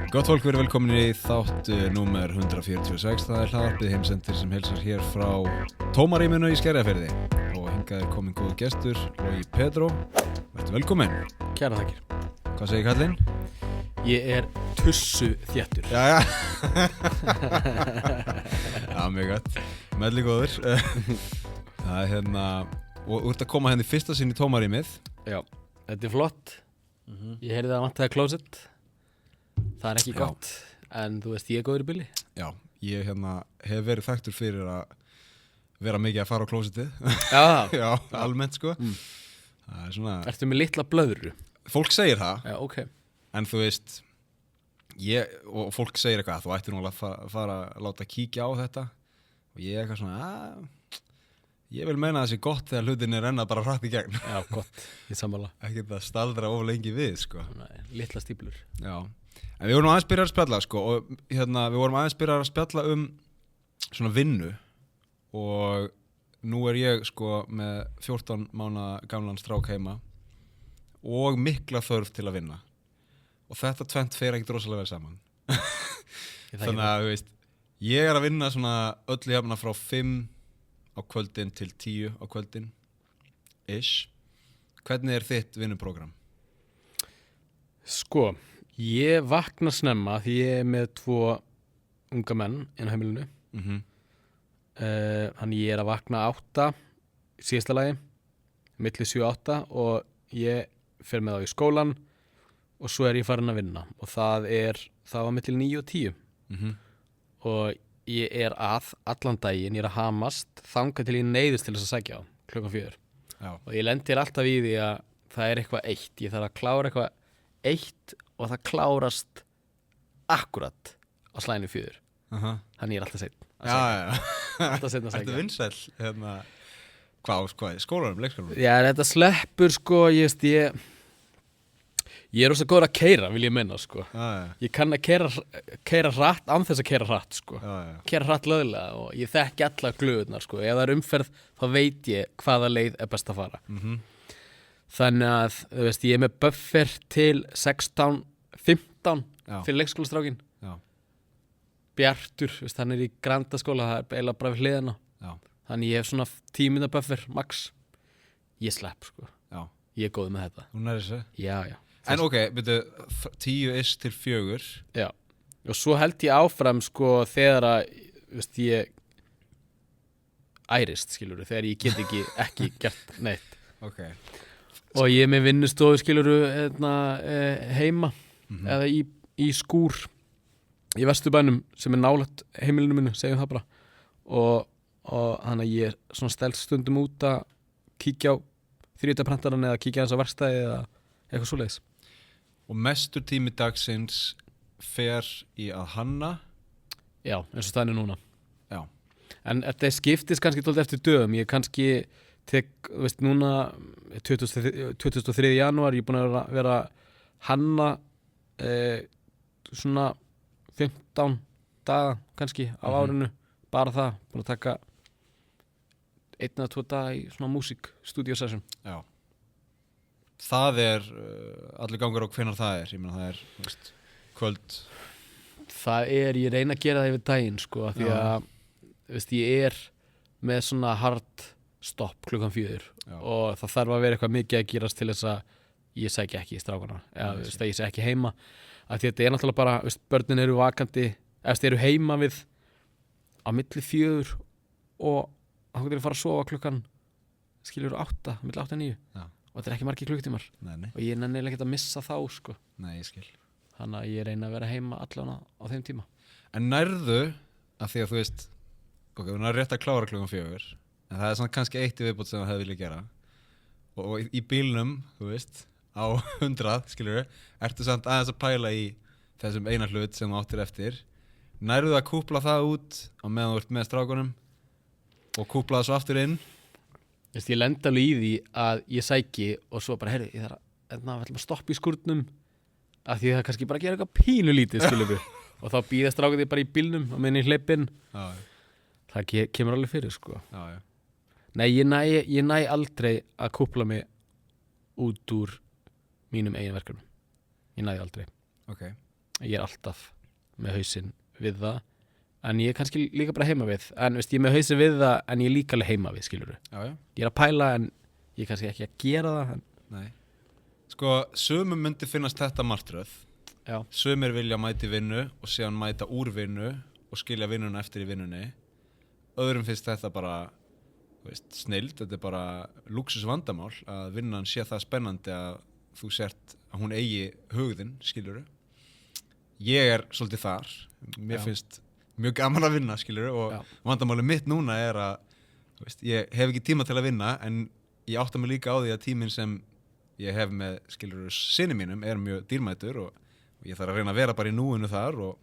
Gott fólk, verið velkomin í þátt númer 146. Það hlaðvarpið heimsendir sem heilsar hér frá tómarýminu í Skerjafirði. Og hingað komin góð gestur, Logi Pedro. Vertu velkomin. Kæra þakkir. Hvað segir kallinn? Ég tussu þéttur. Já. Já, mjög gott. Melli góður. Það hérna, og þú ert að koma í fyrsta sinn í tómarýmið. Já, þetta flott. Ég heyrði að vantaði klósett. Það ekki gott, en þú veist, ég góður í bili. Já, ég hef verið þekktur fyrir að vera mikið að fara á klósettið. Já. Já, almennt sko. Það er svona... Ertu með litla blöðru? Fólk segir það. Já, ok. En þú veist, og fólk segir eitthvað, þú ættir nú að fara að láta kíkja á þetta. Og ég eitthvað svona, ég vil meina að það sé gott þegar hlutin er ennað bara hratt í gegn. Já, gott, ég sammála. Ekki það staldra of lengi við, sko. Nei, litla stíplur. Já. En við vorum aðeins byrjað að spjalla, sko, og við vorum aðeins byrjað að spjalla svona vinnu og nú er ég, sko, með 14 mánaða gamlan strák heima og mikla þörf til að vinna. Og þetta tvennt fer ekkert rosalega vel saman. Þannig að, þú veist, ég er að vinna svona öllu jafna frá 5 á kvöldin til 10 á kvöldin, ish. Hvernig er þitt vinnuprógram? Sko, ég vakna snemma því ég er með 2 unga menn inn á heimilinu. Þannig ég er að vakna 8 í síðasta lagi, milli 7 og 8 og ég fer með þá í skólan og svo er ég farin að vinna og það var milli 9 og 10. Og ég er allan daginn, ég er að hamast þangað til ég neyðist til þess að sækja á klukkan 4. Já. Og ég lendir alltaf í því að það er eitthvað eitt, ég þarf að klára eitthvað eitt og það klárast akkurat á slæðinu 4. Þannig ég er alltaf seinn. Já. Alltaf seinn að sækja. Ertu vinsæll, hvað, skólanum, leikskólanum? Já, þetta sleppur, sko, ég er rosa góður að keyra, vil ég meina, sko. Já. Ég kann að keyra hratt án þess að keyra hratt, sko. Já. Keyra hratt löglega og ég þekki alla glöðunar, sko. Ef það er umferð, þá veit ég hvaða leið er best að fara. Þannig að, þú veist, ég er með buffer til 16, 15 fyrir leikskólastrákin. Já. Bjartur, veist, hann er í Grandaskóla, það er eiginlega bara við hliðina. Já. Þannig ég hef svona 10 mínútna buffer, max. Ég slepp, sko. Já. Ég er góð með þetta. Hún er þessu? Já. En ok, byrju, 10 til 4. Já. Og svo held ég áfram, sko, þegar að, veist, ég ærist, skilurðu, þegar ég get ekki gert neitt. Ok. Og ég er með vinnustofu, skilurðu, heima, eða í skúr í Vesturbænum sem er nálægt heimilinu mínu, segjum það bara. Og þannig að ég er svona stelst stundum út að kíkja á 3D-prentaran eða kíkja aðeins á verkstæði eða eitthvað svoleiðis. Og mestur tími dagsins fer í að hanna? Já, eins og staðinu núna. Já. En þetta skiptist kannski dálítið eftir dögum. Ég kannski veist, núna 23. janúar, ég er búin að vera hanna svona 15 daga kannski á árinu, bara það, búin að taka 1 eða 2 daga í svona músík studio session. Já. Það er allir gangur á hvenær það er, ég meina það er, veist, kvöld. Það er, ég reyna að gera það yfir daginn, sko, því að, veist, ég er með svona hard stopp klukkan 4 og það þarf að vera eitthvað mikið að gerast til þess að ég sækja ekki í strákana, eða, veist, að ég sækja ekki heima. Að því að þetta er náttúrulega bara, veist, börnin eru vakandi, eftir eru heima við á milli 4 og þá getur við fara að sofa klukkan skilur 8, milli 8 og 9. Já. Og þetta er ekki margir klukkutímar. Nei. Og ég nenni ekki að missa þá, sko. Nei, ég skil. Þannig að ég reyna að vera heima allan á þeim tíma. En nærðu, af því að þú veist, ok, þú nærðu rétt að klára klukkan 4, en það er svona kannski eitt í viðbót sem það hefði viljað gera. Og í bílnum, þú veist, á 100, skilur við, ertu samt aðeins að pæla í þessum eina hlut sem þú áttir eftir. Nærðu að kúpla það út á meðan þú ert með strákunum og kúpla það svo aftur inn? Ég lenda alveg í því að ég sæki og svo bara, heyrðu, ég þarf að stoppa í skúrnum af því það kannski bara gera eitthvað pínu lítið, skilur við. Og þá býða strákuði bara í bílnum og minni í hleypinn. Það kemur alveg fyrir, sko. Já. Nei, ég næ aldrei að kúpla mig út úr mínum eigin verkefnum. Ég næði aldrei. Ok. ég er alltaf með hausinn við það en ég er kannski líka bara heima við en veist, ég er með hausinn við það en ég er líka alveg heima við skilurðu, Já. ég er að pæla en ég er kannski ekki að gera það en... Nei. Sko, sumum myndi finnast þetta martröð. Já. Sumir vilja mæti vinnu og síðan mæta úr vinnu og skilja vinnuna eftir í vinnunni. Öðrum finnst þetta bara, þú veist, snilld, þetta er bara lúksus vandamál að vinnan sé það spennandi að þú sért að hún eigi hugðinn, skilurðu. Ég er svolítið þar. Mér finnst mjög gaman að vinna, skilurðu, og vandamálið mitt núna er að, þú veist, ég hef ekki tíma til að vinna en ég átta mig líka á því að tíminn sem ég hef með, skilurðu, syni mínum er mjög dýrmætur og ég þarf að reyna að vera bara í núinu þar og...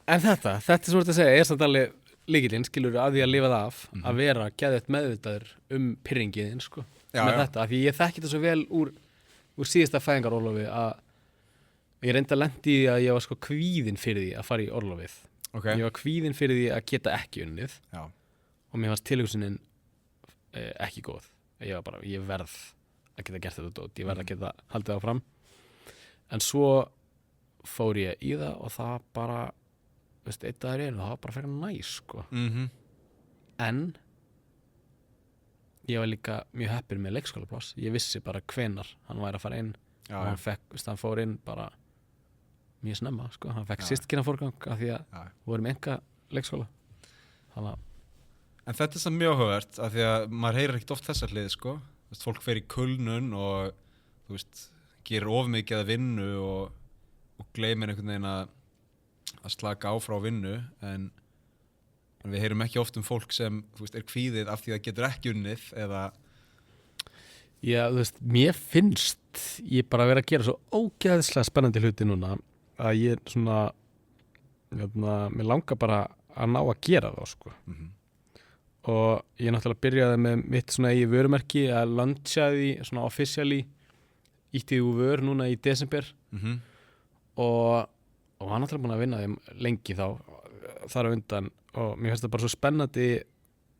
En þetta sem þú ert að segja er samt alveg lykillinn, skilurðu, að því að lifa það af að vera geðveitt meðvitaður pirringiðinn, sko, með þetta af því ég þekki þetta svo vel úr síðasta fæðingarorlofi að ég reyndi að lendi í því að ég var sko kvíðinn fyrir því að fara í orlofið. Ég var kvíðinn fyrir því að geta ekki unnið og mér fannst tilhugsunin ekki góð. Ég var bara, ég verð að geta gert þetta dót, ég verð að geta haldið áfram en svo fór ég í það og það bara veist, eitt dagur það var bara frekar næs sko. En ég var líka mjög heppinn með leikskólapláss, ég vissi bara hvenar hann væri að fara inn og hann fekk, veist, hann fór inn bara mjög snemma sko, hann fekk systkina forgang af því að við vorum enga leikskóla þannig að En þetta er samt mjög áhugavert af því að maður heyrir ekkert oft þessa hlið sko. Þú veist, fólk fer í kulnun og þú veist, gerir of mikið að vinnu og gleymir einhvern veginn að slaka á frá vinnu en við heyrum ekki oft fólk sem þú veist, er kvíðið af því að getur ekki unnið eða Já, þú veist, mér finnst ég bara vera að gera svo ógeðslega spennandi hluti núna að ég svona mér langar bara að ná að gera það sko. Og ég náttúrulega byrjaði með mitt svona eigi vörumerki að launcha því svona officially ítti úr vör núna í desember og var náttúrulega búin að vinna þeim lengi þá þar á undan og mér finnst það bara svo spennandi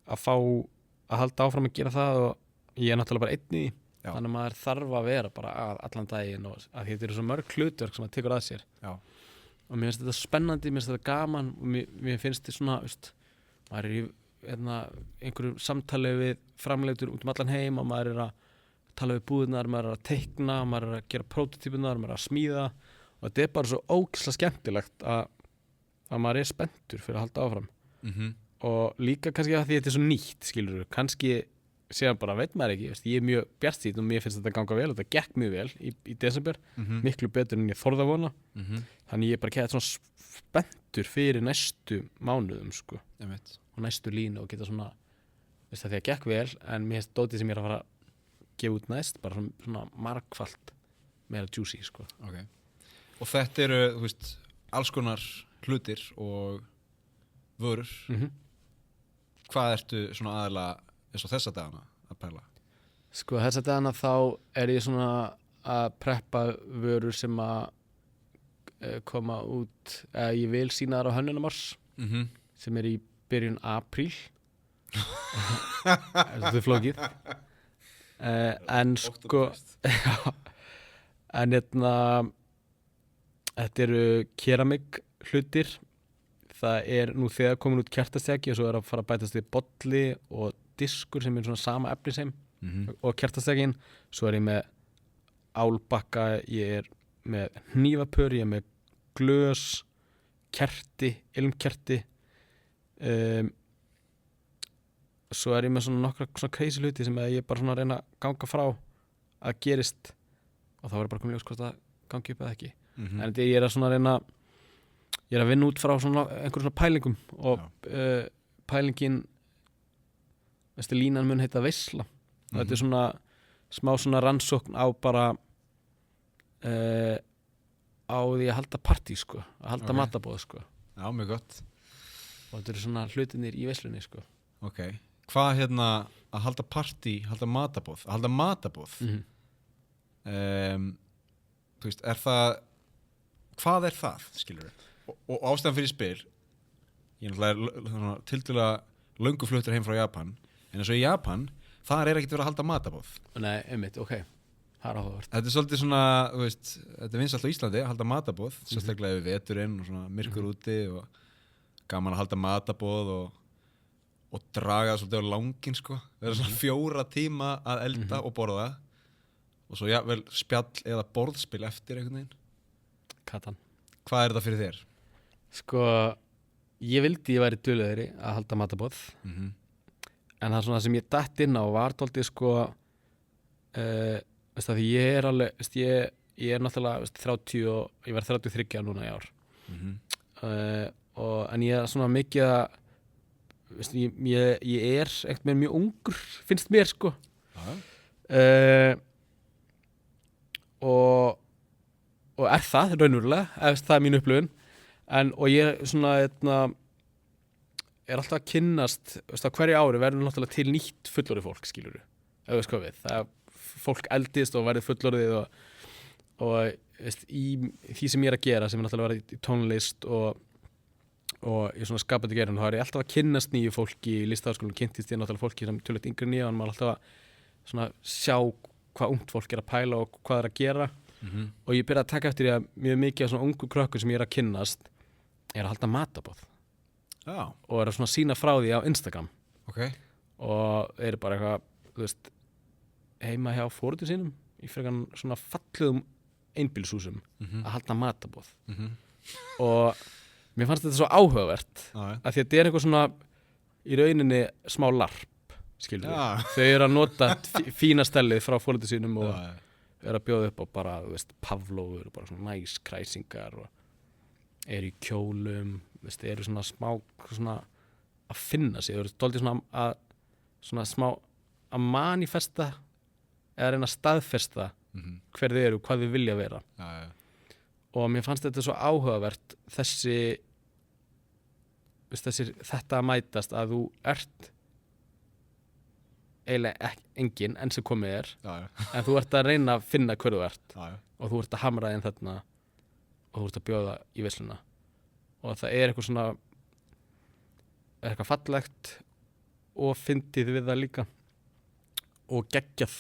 að fá að halda áfram að gera það og ég er náttúrulega bara einn í þannig að maður þarf að vera bara allan daginn og að þetta eru svo mörg hlutverk sem maður tekur að sér og mér finnst þetta spennandi, mér finnst þetta gaman og mér finnst þetta svona, veist, maður er í einhverju samtali við framleitur út allan heim og maður er að tala við búðnar, maður er að teikna maður er að gera prototípunar, maður er að smíða og þetta er bara svo ógeðslega skemmtilegt að maður er spenntur fyrir að halda áfram og líka kannski að því að þetta er svo nýtt skilur, kannski séðan bara veit maður ekki, veist, ég er mjög bjartsýnn og mér finnst þetta ganga vel, þetta gekk mjög vel í desember, miklu betur en ég þorði að vona þannig ég er bara svona spenntur fyrir næstu mánuðum sko. Og næstu línu og geta svona veist það því að gekk vel en mér finnst dótið sem ég er að fara að gefa út næst bara svona margfalt meira juicy sko. Og þetta eru, þú veist, alls konar hlutir og vörur hvað ertu svona aðalega eins og þessa dagana að pæla? Sko þessa dagana þá er ég svona að preppa vörur sem að koma út ég vil sýna þar á Hönnunarmars sem er í byrjun apríl þetta er flókið en sko en þetta eru keramik hlutir það er nú þegar komin út kertastjaki og svo er að fara að bætast við bolli og diskur sem er svona sama efni sem og kertastjakin svo er ég með álbakka ég er með hnífapör ég er með glös kerti, ilmkerti svo er ég með svona nokkra svona crazy hluti sem ég bara svona reyna að ganga frá að gerist og þá er bara komin ljós hvort að gangi upp eða ekki en þetta ég er að svona reyna ég er að vinna út frá svona einhverjum svona pælingum og pælingin veistu línan mun heita veisla og þetta er svona smá svona rannsókn á bara á því að halda partí sko að halda matabóð sko Já, mjög gott og þetta eru svona hlutinir í veislunni sko Hvað að halda partí, halda matabóð þú veist, er það hvað er það, skilur og ástæðan fyrir spil ég náttúrulega tildulega löngu fluttur heim frá Japan en eins og í Japan, þar er ekkert verið að halda matabóð Nei, einmitt, það er áhugavert. Þetta er svolítið svona, þú veist, þetta er vinsælt á Íslandi að halda matarboð, sérstaklega yfir veturinn og svona myrkur úti og gaman að halda matarboð og draga svolítið á langinn, sko. Vera svona 4 tíma að elda og borða og svo jafnvel spjall eða borðspil eftir einhvern veginn. Katan. Hvað er þetta fyrir þér? Sko, ég vildi ég væri duglegri að halda matarboð en það er svona sem ég datt inn á var dálítið sko veist það því ég er alveg veist, ég er náttúrulega veist, 30 og ég verð 33 núna í ár en ég er svona mikið að veist, ég er ekkert með mjög ungur finnst mér sko og er það raunverulega það er mín upplifun og ég svona er alltaf að kynnast veist, á hverju ári verður náttúrulega til nýtt fullorðið fólk skilurðu ef við sko við það fólk eldist og verður fullorðið og veist, í því sem ég er að gera sem er náttúrulega að vera í tónlist og í svona skapandi gerðin þá er ég alltaf að kynnast nýju fólki í listaháskólanum kynntist ég náttúrulega fólki sem tölvöld yngri en ég og maður alltaf að svona sjá hvað ungt fólk er að pæla og hvað er að gera og ég byrja að taka eftir því að mjög mikið af svona ungu krökkum sem ég er að kynnast er að halda matarboð og er að svona sína frá því á Instagram og eru bara eitthvað þú veist, heima hjá foreldrum sínum í frekar svona fallegum einbýlishúsum að halda matarboð og mér fannst þetta svo áhugavert að því að þetta er eitthvað svona í rauninni smá larp skilur við, þau eru að nota fína stellið frá foreldrum sínum og eru að bjóða upp á bara, þú veist, pavlóður og bara svona kræsingar og eru í kjólum, þú veist, eru svona smá svona að finna sig, eru dálítið svona smá að manifesta eða reyna að staðfesta hver þið eru, hvað þið vilja vera og mér fannst þetta svo áhugavert þetta að mætast að þú ert eiginlega engin enn sem komið er en þú ert að reyna að finna hver þú ert og þú ert að hamra inn þarna og þú ert að bjóða í veisluna og það er eitthvað svona eitthvað fallegt og fyndið við það líka og geggjað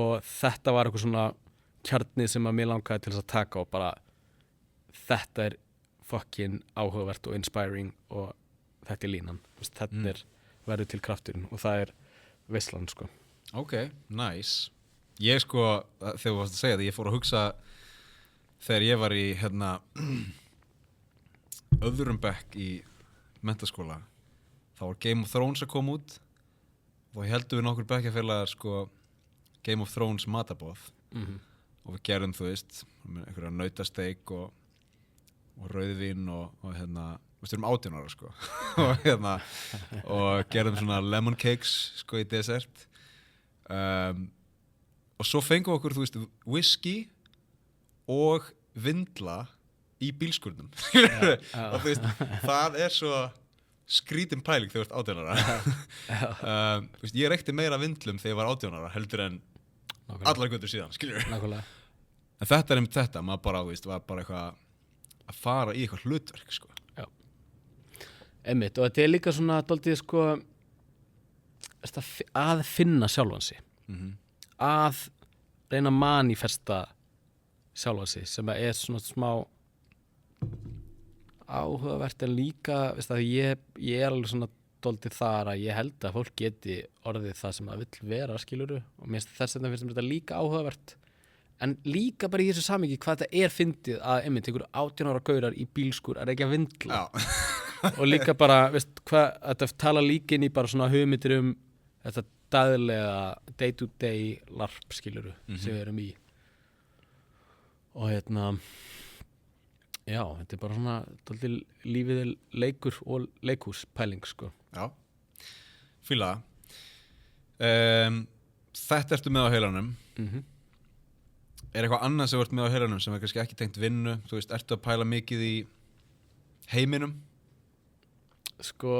og þetta var eitthvað svona kjarni sem að mér langaði til þess að taka og bara þetta er fucking áhugavert og inspiring og þetta er línan þetta er verður til krafturinn og það er veislan sko. Ok, nice. Ég sko, þegar þú varst að segja þetta, ég fór að hugsa þegar ég var í öðrum bekk í menntaskóla, þá var Game of Thrones að koma út og heldum við nokkur bekkjarfélagar sko Game of Thrones matarboð og við gerum þú veist einhverja nautasteik og rauðvín og við erum 18 ára sko og gerðum svona lemon cakes sko í dessert og svo fengum við okkur þú veist whisky og vindla í bílskúrnum og þú veist það er svo skrítin pæling þegar þú ert 18 ára þú veist ég reykti meira vindlum þegar ég var 18 ára heldur en allar götur síðan skilur en þetta er þetta maður bara þú veist var bara eitthvað að fara í eitthvað hlutverk sko Einmitt, og þetta er líka svona dálítið sko að finna sjálfan sig að reyna að manifesta sjálfan sig sem er svona smá áhugavert en líka veist að ég er alveg svona dálítið þar að ég held að fólk geti orðið það sem það vill vera skiluru og mér finnst þetta líka áhugavert en líka bara í þessu samhengi hvað þetta er fyndið að einmitt einhver 18 ára gaurar í bílskúr að reykja vindla og líka bara, veist, þetta tala líka inn í bara svona hugmyndir þetta daglega day to day larp skiluru sem við erum í og já, þetta er bara svona dálítið lífið er leikur og leikhús pæling sko Já, fíla þetta ertu með á heilanum Er eitthvað annað sem þú ert með á heilanum sem er kannski ekki tengt vinnu þú veist, ertu að pæla mikið í heiminum? Sko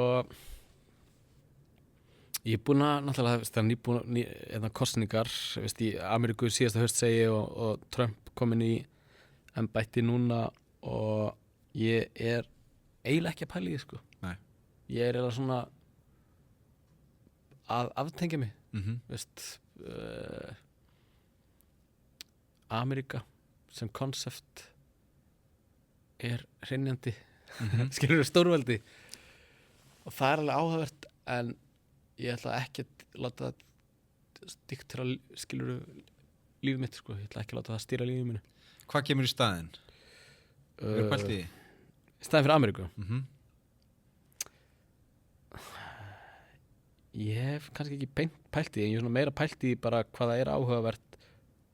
ég er búinn að náttúrulega það er nýbúinn kosningar veist, í Ameríku síðasta haust segi og Trump komin í embætti núna og ég er eiginlega ekki að pæla í því sko Nei. Ég er eiginlega svona að aftengja mig veist Ameríka sem konsept er hreinjandi skilur stórveldi og það er alveg áhugavert en ég ætla ekki að láta það diktera skilur lífið mitt sko, ég ætla ekki að láta það stýra lífið mínu. Hvað kemur í staðinn? Hefur pælt í því? Í staðinn fyrir Ameríku? Ég hef kannski ekki beint pælt í því, en ég hef svona meira pælt í bara hvað það er áhugavert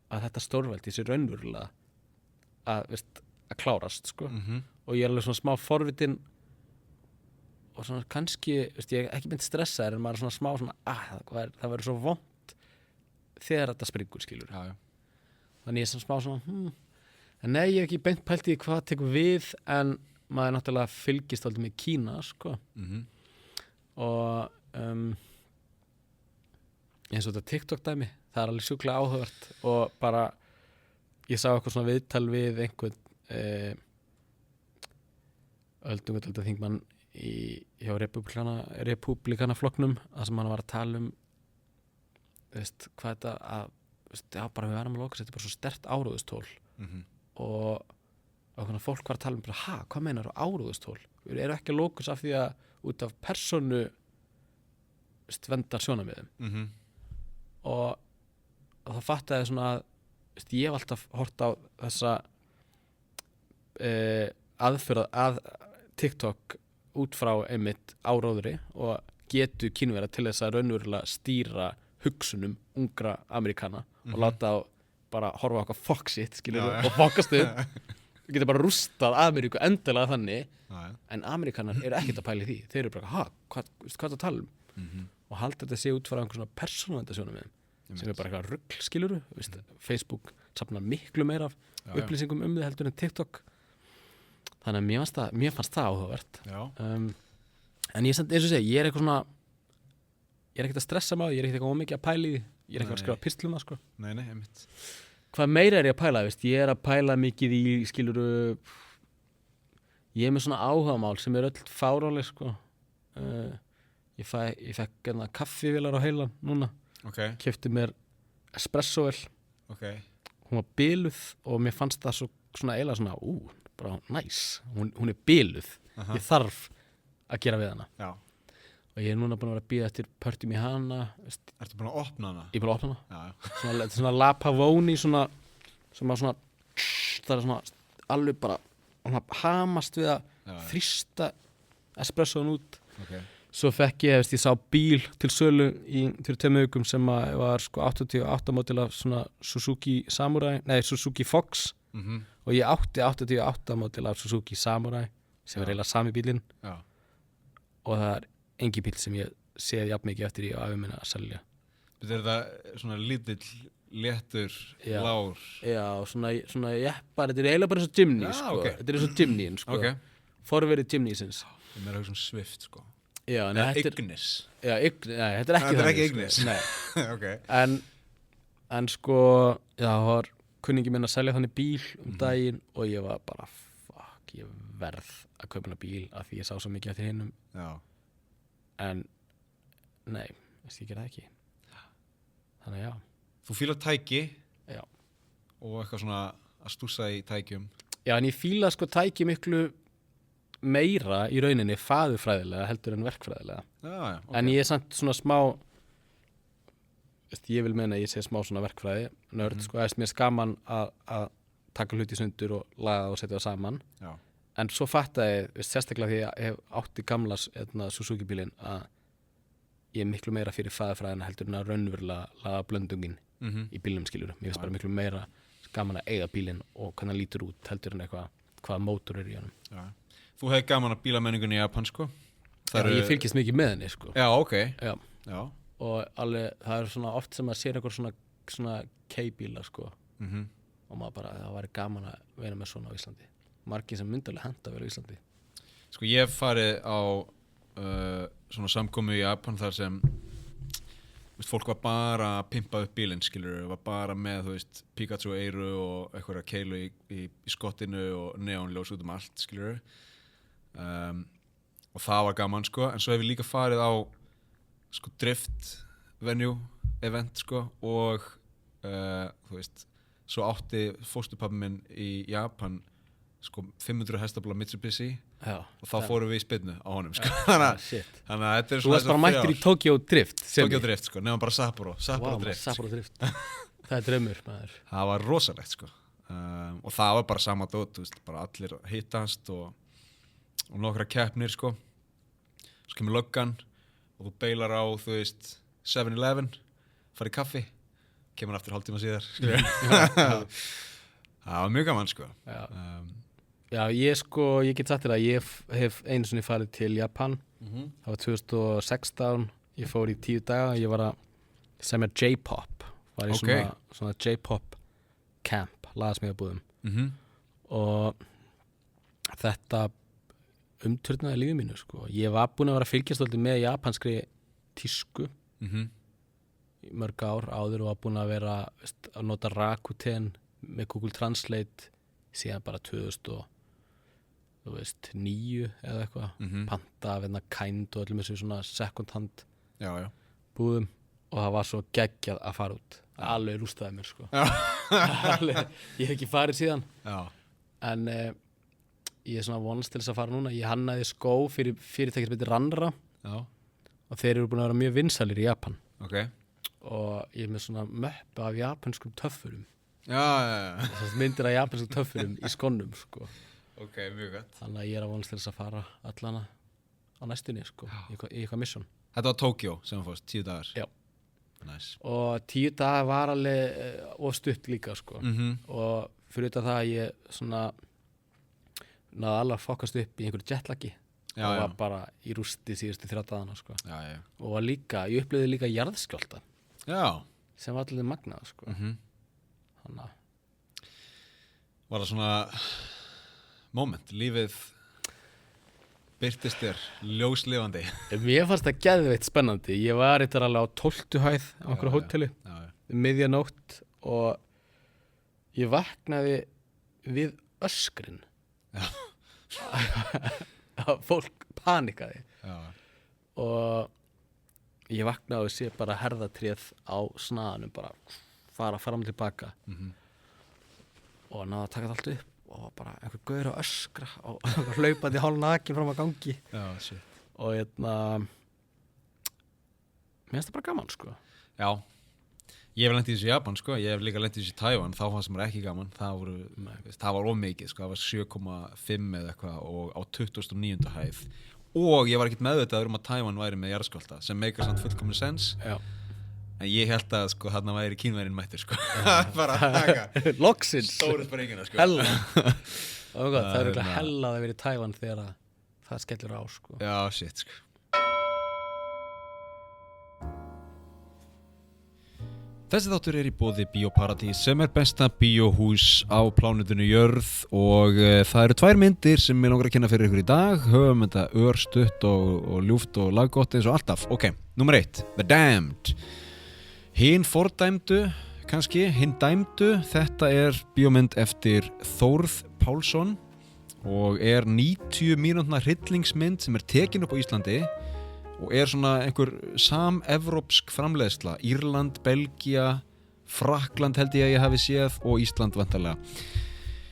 að þetta stórveldi sé raunverulega að klárast sko. Og ég er alveg svona smá forvitin og svona kannski ég er ekki beint stressaður en maður er svona smá svona það verður svo vont þegar þetta springur skilur. Já. Þannig ég er svona smá svona en nei, ég hef ekki beint pælt í því hvað tekur við en maður náttúrulega fylgist alltaf með Kína sko. Og eins og þetta TikTok dæmi það er alveg sjúklega áhugavert og bara ég sá eitthvað svona viðtal við einhvern öldungadelda þingmann hjá republikana flokknum þar sem hann var að tala hvað þetta að bara við verðum að loka þetta er bara svo sterkt áróðustól og fólk var að tala bara, hvað meinar áróðustól? Við erum ekki að lokus af því að út af persónu vendar sjónarmiðum og það fattaði svona að ég hef alltaf hort á þessa aðferð að TikTok út frá einmitt áróðri og getu kínverja til þess að raunverulega stýra hugsunum ungra Ameríkana og láta á bara horfa á eitthvað fuck shit og fokast upp við getum bara rústað Ameríku endilega þannig en Ameríkanar eru ekkert að pæla í því þeir eru bara, hvað það tala og halda þetta sé út frá einhver svona persónuverndarsjónum sem er bara eitthvað rugl skiluru Facebook safnar miklu meira af upplýsingum þið heldur en TikTok þannig að mér fannst það áhugavert en ég eins og segja ég er eitthvað svona ég er ekkert að stressa maður, ég er ekkert eitthvað ómikið að pæla í því ég er ekkert að skrifa pistlum sko. Nei, einmitt hvað meira er ég að pæla, ég er að pæla mikið í skiluru ég er með svona áhugamál sem er öll fáráleg sko. Ég fekk kaffivélar á heilan núna keypti mér espressovél hún var biluð og mér fannst það svona eiginlega svona bara nice, hún er biluð ég þarf að gera við hana og ég er núna búin að vera að bíða eftir pörtum í hana Ertu búin að opna hana? Ég er búin að opna hana svona La Pavoni sem að svona það er svona alveg bara hamast við að þrýsta espressoðun út svo fekk ég sá bíl til sölu fyrir 2 vikum sem var sko 88 módel af svona Suzuki Fox og ég átti 88 módel af Suzuki Samurai sem er eiginlega sami bílinn og það er engin bíl sem ég séð jafn mikið eftir í og afi minna að selja. Er það svona lítill, léttur, lár? Já, svona jeppar, þetta er eiginlega bara eins og Jimny sko. Þetta er eins og Jimnyin sko. Forverið Jimnysins. Það er eitthvað Swift sko. Já, Ignis. Já, þetta er ekki það er ekki Ignis. Nei. En sko, það var kunningi minn að selja þannig bíl daginn og ég var bara ég verð að kaupa hana bíl af því ég sá svo mikið eftir hinnum. En nei, ég gera það ekki. Þannig já. Þú fílar tæki já. Og eitthvað svona að stússa í tækjum. Já, en ég fíla sko tæki miklu meira í rauninni fagurfræðilega heldur en verkfræðilega. En ég er samt svona smá ég vil meina að ég sé smá svona verkfræði nörd, sko, mér er gaman að taka hluti í sundur og laga og setja það saman. Já. En svo fattaði ég, sérstaklega því að ég hef átti gamla Suzuki bílinn að ég er miklu meira fyrir fagurfræðina heldur en að raunverulega laga blöndungin í bílnum skilur. Mér finnst bara miklu meira gaman að eiga bílinn og hvernig hann lítur út heldur en hvaða mótor er í honum. Já. Þú hefði gaman að bílamenningunni í Japan sko? Ég fylgist mikið með henni sko. Já, ok. Já. Og alveg, það er svona oft sem að sér einhver svona K-bílar sko. Og maður bara, það væri gaman að vera með svona á Íslandi. Margir sem myndarlega henta að vera í Íslandi. Sko ég hef farið á svona samkomu í Japan þar sem fólk var bara að pimpa upp bílinn skilur, var bara með Pikachu eyru og eitthvað keilu í skottinu og neonljós út allt skilur. Og það var gaman sko, en svo hef ég líka farið á drift venue event sko og svo átti fóstupabbi minn í Japan sko 500 hestafla Mitsubishi og þá fórum við í spynnu á honum sko. Shit. Þannig að þetta er Þú varst bara mættur í Tokyo Drift Tokyo Drift sko, nefnum bara Sapporo Drift Sapporo Drift Það er draumur maður Það var rosalegt sko og það var bara sama dót, þú veist, bara allir hittast og nokkra keppnir sko svo kemur löggan og þú beilar á, þú veist 7-Eleven, farið í kaffi kemur aftur hálftíma síðar það var mjög gaman sko Já, ég get sagt þér að ég hef einu sinni farið til Japan það var 2016 ég fór í 10 daga, ég var að semja J-pop var í svona J-pop camp lagasmíðabúðum og þetta umturnaði lífið mínu sko. Ég var búinn að vera að fylgjast alltaf með japanskri tísku í mörg ár áður og var búinn að vera að nota Rakuten með Google Translate síðan bara 2009 eða eitthvað panta af Kind og öllum þessu svona second hand búðum og það var svo geggjað að fara út alveg rústaði mér sko ég hef ekki farið síðan en ég er svona vonast til þess að fara núna ég hannaði skó fyrir fyrirtæki sem heitir Ranra og þeir eru búin að vera mjög vinsælir í Japan og ég er með svona möppu af japanskum töffurum myndir af japanskum töffurum í skónum sko mjög gott þannig að ég er að vonast til þess að fara allana á næstunni sko í eitthvað mission Þetta var Tokyo sem þú fórst, 10 dagar Já Nice. Og 10 dagar var alveg of stutt líka sko og fyrir þetta það að ég svona náði alveg að fokast upp í einhverju jetlagi og var bara í rústi síðustu 3 dagana sko og var líka, ég upplifði líka jarðskjálfta sem var allir magnað sko þannig að Var það svona moment, lífið birtist þér ljóslifandi Mér fannst það geðveitt spennandi ég var eitthvað alveg á 12. hæð á einhverju hóteli miðjanótt og ég vaknaði við öskrin fólk panikaði og ég vaknaði og sé bara herðatréð á snaðanum bara fara fram og tilbaka og náði að taka það allt upp og bara einhver gaur að öskra og hlaupandi hálfnakin fram að gangi og mér finnst það bara gaman sko Já, ég hef lent í þessu í Japan sko ég hef líka lent í þessu í Tævan þá fannst mér ekki gaman það var of mikið sko, það var 7,5 eða eitthvað og á 29. hæð og ég var ekkert meðvitaður að Tævan væri með jarðskjálfta sem meikar samt fullkominn sens en ég held að sko þarna væri Kínverjinn mættur sko bara taka loksins stóru springina sko hella það er eitthvað hella að vera í Tævan þegar það skellur á sko Já, shit sko Þessi þáttur er í boði Bíóparadís sem er besta bíóhús á plánutinu jörð og það eru 2 myndir sem ég langar að kynna fyrir ykkur í dag höfum þetta örstutt og ljúft og laggott eins og alltaf Ok, nummer 1 The Damned Hinn fordæmdu, kannski, hinn dæmdu, þetta er bíómynd eftir Þórð Pálsson og er 90 mínútna hryllingsmynd sem er tekin upp á Íslandi og er svona einhver samevrópsk framleiðsla, Írland, Belgía, Frakkland held ég að ég hafi séð og Ísland vantarlega.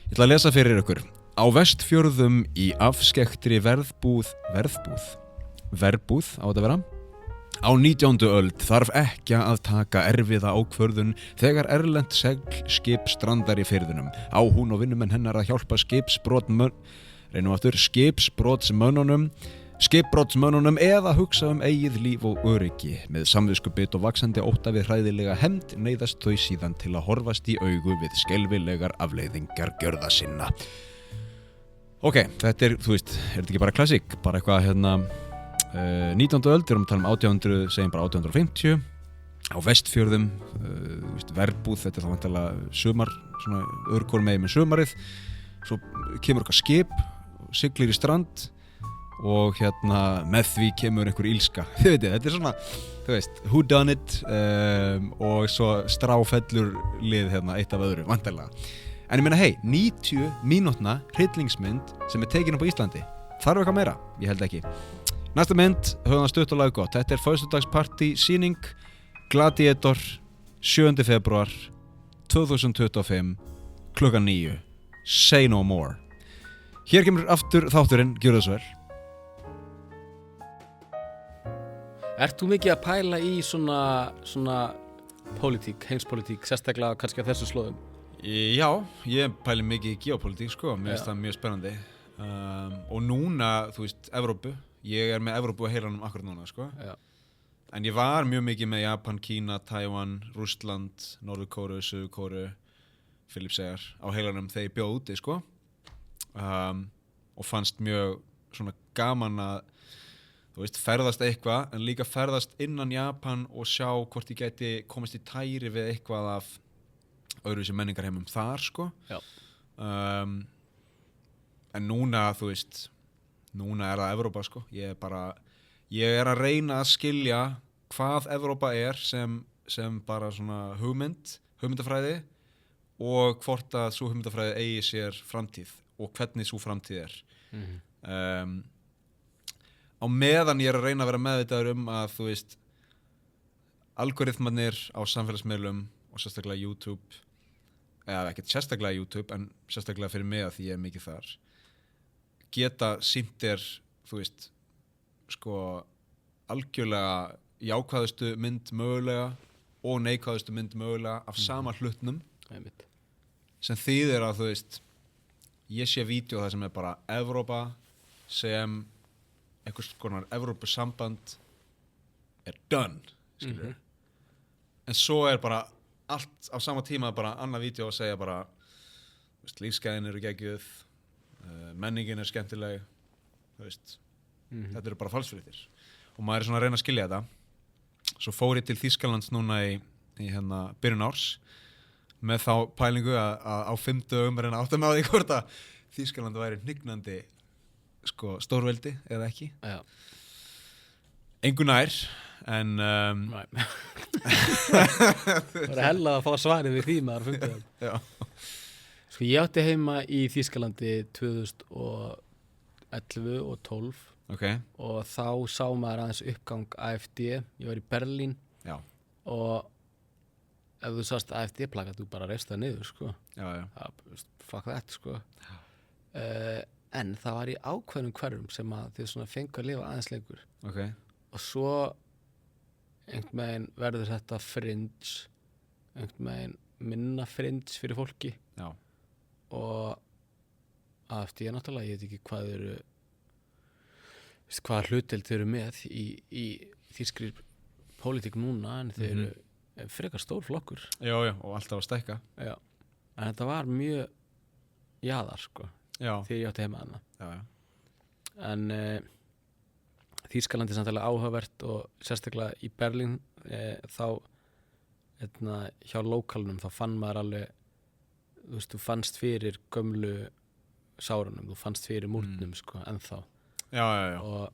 Ég ætla að lesa fyrir ykkur. Á Vestfjörðum í afskektri verbúð á þetta vera. Á 19. öld þarf ekki að taka erfiða ákvörðun þegar erlent seglskip strandar í firðinum. Á hún og vinnumenn hennar að hjálpa skipbrotsmönnunum eða hugsa eigið líf og öryggi. Með samviskubit og vaxandi ótta við hræðilega hefnd neyðast þau síðan til að horfast í augu við skelfilegar afleiðingar gjörða sinna. Ok, þetta er, þú veist, er þetta ekki bara klassík? Bara eitthvað 19. öld, við erum að tala um 1800, segjum bara 1850 á Vestfjörðum, verbúð, þetta er þá vantilega sumar, svona örgór með sumarið, svo kemur eitthvað skip, siglir í strand og með því kemur einhver ílska, þið veitir, þetta er svona, þú veist, who done it og svo stráfellur lið eitt af öðru, vantilega. En ég meina, 90 mínútna hryllingsmynd sem er tekin upp á Íslandi, þarf eitthvað meira? Ég held ekki. Næsta mynd, höfum það stutt og laggott. Þetta er föstudagspartí sýning Gladiator 7. febrúar 2025 klukkan 9. Say no more. Hér kemur aftur þátturinn, gjörðu þess vel. Ert þú mikið að pæla í svona pólitík, heimspólitík, sérstaklega kannski á þessu slóðum? Já, ég pæli mikið í geopólitík sko, mér finnst það mjög spennandi. Og núna, þú veist, Evrópu, ég er með Evrópu að heilanum akkurat núna sko. Já. En ég var mjög mikið með Japan, Kína, Tævan, Rússland, Norður-Kóru, Suður-Kóru, Filippseyjar á heilanum þegar ég bjóð úti sko. Og fannst mjög svona gaman að þú veist, ferðast eitthvað en líka ferðast innan Japan og sjá hvort ég gæti komist í tæri við eitthvað af öðruvísi menningarheimum þar sko. Já. En núna, þú veist, núna er það Evrópa sko. Ég er að reyna að skilja hvað Evrópa er sem bara svona hugmyndafræði og hvort að sú hugmyndafræði eigi sér framtíð og hvernig sú framtíð er. Á meðan ég er að reyna að vera meðvitaður að þú veist algoritmarnir á samfélagsmiðlum og sérstaklega YouTube eða ekkert sérstaklega YouTube en sérstaklega fyrir mig að því ég er mikið þar geta sýnt þér þú veist sko algjörlega jákvæðustu mynd mögulega og neikvæðustu mynd mögulega af sama hlutnum sem þýðir að þú veist ég sé vídeo það sem er bara Evrópa sem einhvers konar Evrópusamband er done skilur en svo er bara allt á sama tíma bara annað vídeo að segja bara veist, lífsgæðin eru geggjuð menningin er skemmtileg þú veist þetta eru bara falsfréttir og maður er svona að reyna að skilja þetta svo fór ég til Þýskalands núna í hérna byrjun árs með þá pælingu að á 5 dögum er að átta mig á því hvort að Þýskaland væri hnignandi sko stórveldi eða ekki engu nær en það er hella að fá svarið við því maður fundið já. Sko ég átti heima í Þýskalandi 2011 og 12 okay. og þá sá maður aðeins uppgang AfD ég var í Berlín já. og ef þú sást AfD-plakat þú bara reist það niður sko já. Fuck that sko en það var í ákveðnum hverfum sem að þið svona fengu að lifa aðeins lengur okay. og svo einhvern veginn verður þetta fringe einhvern veginn minna fringe fyrir fólki já. og AfD náttúrulega, ég veit ekki hvað eru hvaða hlutdeild þau eru með í þýskri pólitík núna en þau eru frekar stór flokkur já, og alltaf að stækka já. En þetta var mjög jaðar sko þegar ég átti heima þarna já. En Þýskaland er samtalið áhugavert og sérstaklega í Berlín þá hjá lókalunum þá fann maður alveg þú veist, þú fannst fyrir gömlu sárunum, þú fannst fyrir múrnum sko, ennþá já. og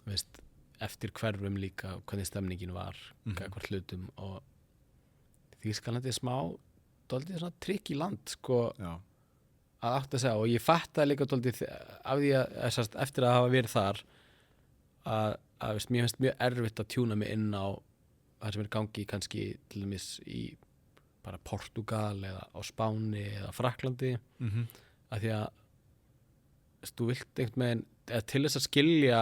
veist, eftir hverfum líka hvernig stemningin var hvort hlutum og Þýskaland er smá dálítið svona trikk í land sko já. Að átt að segja og ég fattaði líka dálítið af því að eftir að hafa verið þar að veist, mér finnst mjög erfitt að tjúna mig inn á það sem er gangi kannski til dæmis í bara Portúgal eða á Spáni eða Frakklandi af því að veist, þú vilt einhvern veginn til þess að skilja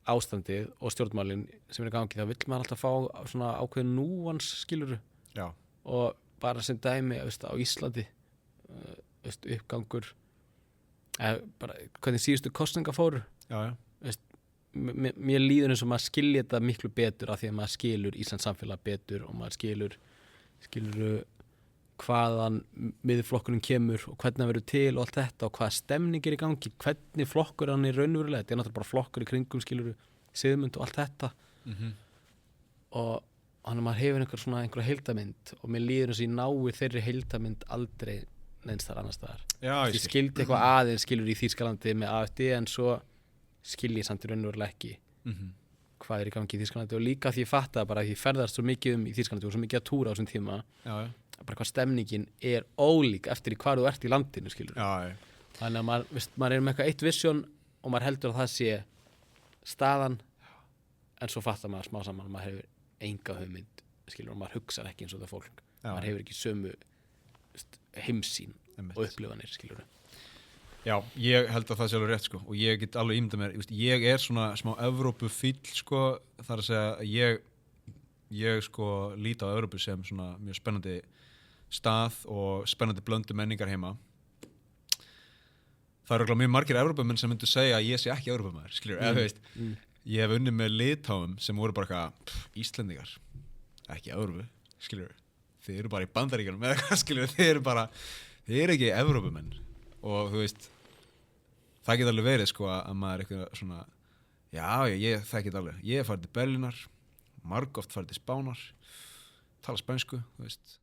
ástandið og stjórnmálin sem er í gangi þá vill maður alltaf fá svona ákveðin núans skiluru já. og bara sem dæmi veist, á Íslandi veist, uppgangur bara hvernig síðustu kosningar fóru já. Veist, mér líður eins og maður skilja þetta miklu betur af því að maður skilur Íslands samfélag betur og maður skilur hvaðan miðflokkurinn kemur og hvernig hann verður til og allt þetta og hvaða stemning er í gangi hvernig flokkur hann er raunverulega þetta er náttúrulega bara flokkur í kringum skilur Sigmund og allt þetta og hann maður hefur einhverja heildamynd og mér líður eins og ég nái þeirri heildamynd aldrei neins þar annars staðar ég skildi eitthvað aðeins skilur í Þýskalandi með AfD en svo skil ég samt í raunverulega ekki hvað er í gangi í Þýskalandi og líka því ég fattaði bara því ég ferðast svo mikið í Þýskalandi og svo mikið að túra á þessum tíma bara hvað stemningin er ólík eftir í hvar þú ert í landinu skilur þannig að maður er með eitthvað eitt vision og maður heldur að það sé staðan en svo fattar maður smá saman maður hefur enga hugmynd skilur og maður hugsar ekki eins og það fólk maður hefur ekki sömu heimsýn Einmitt. og upplifanir, skilur. Já, ég held að það sé alveg rétt sko og ég get alveg ímyndað mér, ég er svona smá Evrópufíll sko, þar að segja að ég sko líti á Evrópu sem svona mjög spennandi stað og spennandi blöndu menningar heima. Það eru mjög margir Evrópumenn sem myndu segja að ég sé ekki Evrópumæður, skilur, eða þú veist, ég hef unnið með Litáum sem voru bara eitthvað, Íslendingar, ekki Evrópu, skilur, þið eru bara í Bandaríkjunum eða eitthvað, skilur, þið eru ekki Evrópumenn og þú veist, það geta alveg verið sko að maður er eitthvað svona, það geta alveg, ég hef farið til Berlínar, margoft farið til Spánar, tala spænsku, þú veist,